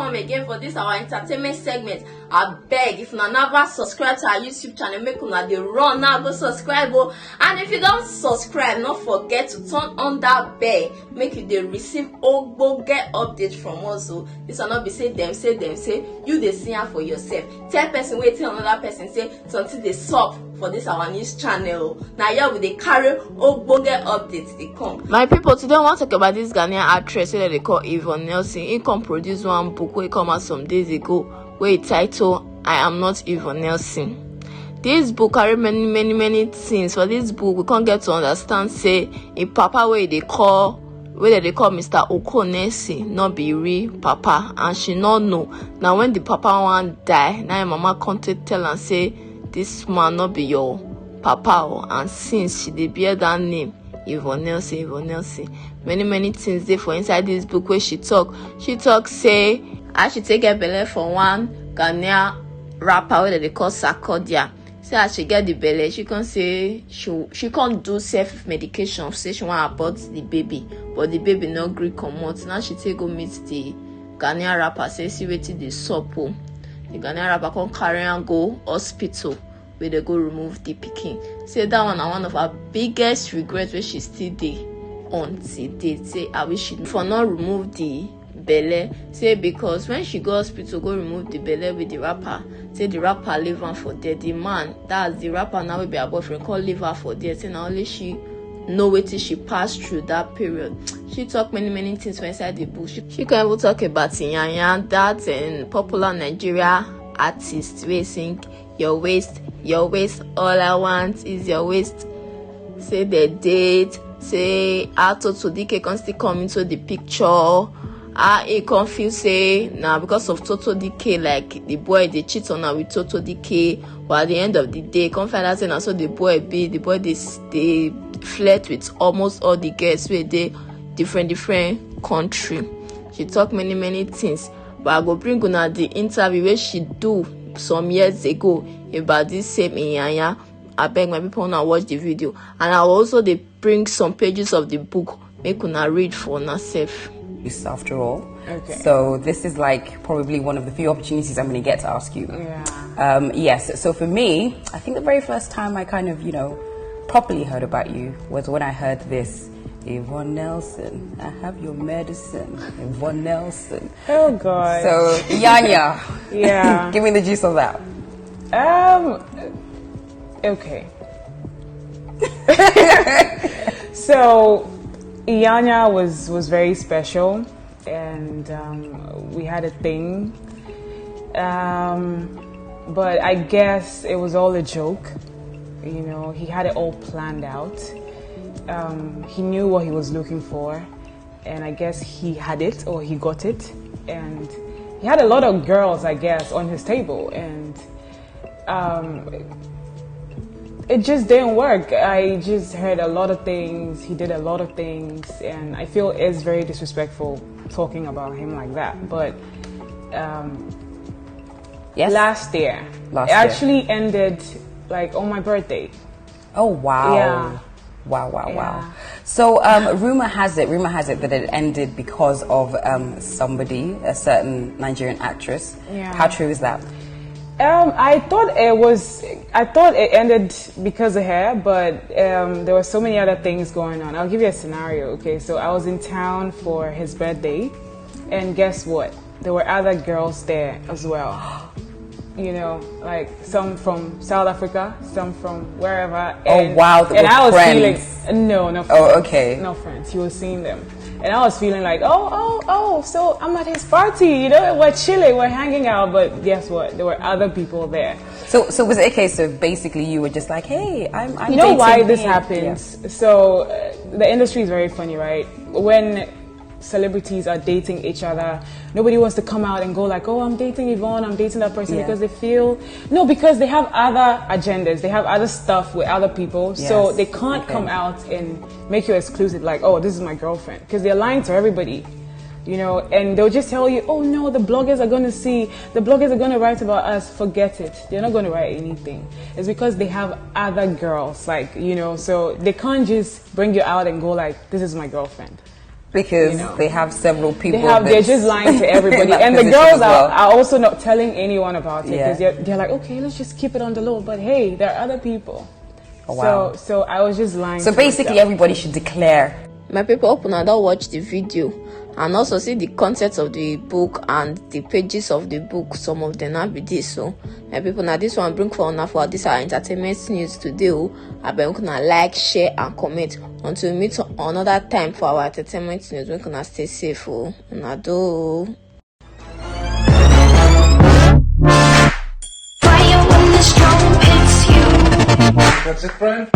come again for this our entertainment segment. I beg, if una never subscribe to our YouTube channel, make una dey run now, go subscribe. And if you don't subscribe, not forget to turn on that bell, make you dey receive get update from us. So this will not be say them, you dey see am for yourself. Tell person wey tell another person say something dey sup for this our news channel. Now here we dey carry get updates dey come. My people, today I want to talk about this Ghanaian actress that they call Yvonne Nelson. He come produce one book wey come out some days ago where it title I Am Not Yvonne Nelson. This book carry many things. For this book we can't get to understand say a papa where they call Mr. Okonesi not be real papa, and she not know. Now when the papa one die, now your mama come to tell and say this man not be your papa, and since she dey bear that name Yvonne Nelson. Many things dey for inside this book where she talk say I should take a belle for one Ghanaian rapper where they call Sarkodia. Say as she get the belle, she can say she can't do self-medication. Say she want to abort the baby, but the baby no gree comot. Now she take go meet the Ghanaian rapper. Say see wetin dey sup. The Ghanaian rapper come carry and go hospital where they go remove the pikin. Say that one na one of her biggest regrets where she still dey on today. Say I wish she for not remove the belle. Say because when she go hospital go remove the belle with the rapper, say the rapper leave her for there. The man, that's the rapper now will be her boyfriend, call leave her for there. Say now only she know wetin she passed through that period. She talk many things for inside the book. She can even talk about Inyanya, that popular Nigeria artist wey sing your waist, all I want is your waist. Say the date, say how Toto Dike can still come into the picture. He confused say now because of Toto Dike, like the boy they cheat on her with Toto Dike, but at the end of the day come find out say now so the boy they flirt with almost all the girls where they different country. She talk many things, but I go bring una the interview where she do some years ago about this same Inyanya. I beg my people now watch the video, and I will also they bring some pages of the book make una read for yourself. After all, okay. So this is like probably one of the few opportunities I'm going to get to ask you. Yeah. Yes. So for me, I think the very first time I kind of properly heard about you was when I heard this Yvonne Nelson. I have your medicine, Yvonne Nelson. Oh God. So Yanya, yeah. Give me the juice of that. Okay. So Inyanya was very special, and we had a thing, but I guess it was all a joke. He had it all planned out. He knew what he was looking for, and I guess he had it, or he got it, and he had a lot of girls, I guess, on his table, and it just didn't work. I just heard a lot of things. He did a lot of things, and I feel it's very disrespectful talking about him like that. But yes. Last year, it actually ended like on my birthday. Oh wow! Yeah. Wow! So rumor has it that it ended because of somebody, a certain Nigerian actress. Yeah. How true is that? I thought it ended because of her, but there were so many other things going on. I'll give you a scenario, okay? So I was in town for his birthday, and guess what? There were other girls there as well. Like some from South Africa, some from wherever. And, oh wow! And I was friends. feeling no friends. Oh okay. No friends. He was seeing them. And I was feeling like, so I'm at his party, we're chilling, we're hanging out, but guess what? There were other people there. So was it a case of basically you were just like, hey, I'm You know why dating this him. happens? Yeah. So the industry is very funny, right? When celebrities are dating each other, nobody wants to come out and go like, oh, I'm dating Yvonne, I'm dating that person, because they feel, because they have other agendas, they have other stuff with other people, so they can't come out and make you exclusive, like, oh, this is my girlfriend, because they're lying to everybody, and they'll just tell you, oh no, the bloggers are going to write about us. Forget it. They're not going to write anything. It's because they have other girls, like, so they can't just bring you out and go like, this is my girlfriend. because they have several people. They're just lying to everybody, and the girls are also not telling anyone about it because they're like, okay, let's just keep it on the low. But hey, there are other people. Oh, wow. So I was just lying. So basically, everybody should declare. My people, open and don't watch the video and also see the contents of the book and the pages of the book. Some of them not be this. So my people, now this one bring for now for this our entertainment news today. I been gonna like, share and comment. Until we meet another time for our entertainment news, we're gonna stay safe. Una do. Fire when the strong, it's you. That's it, friend?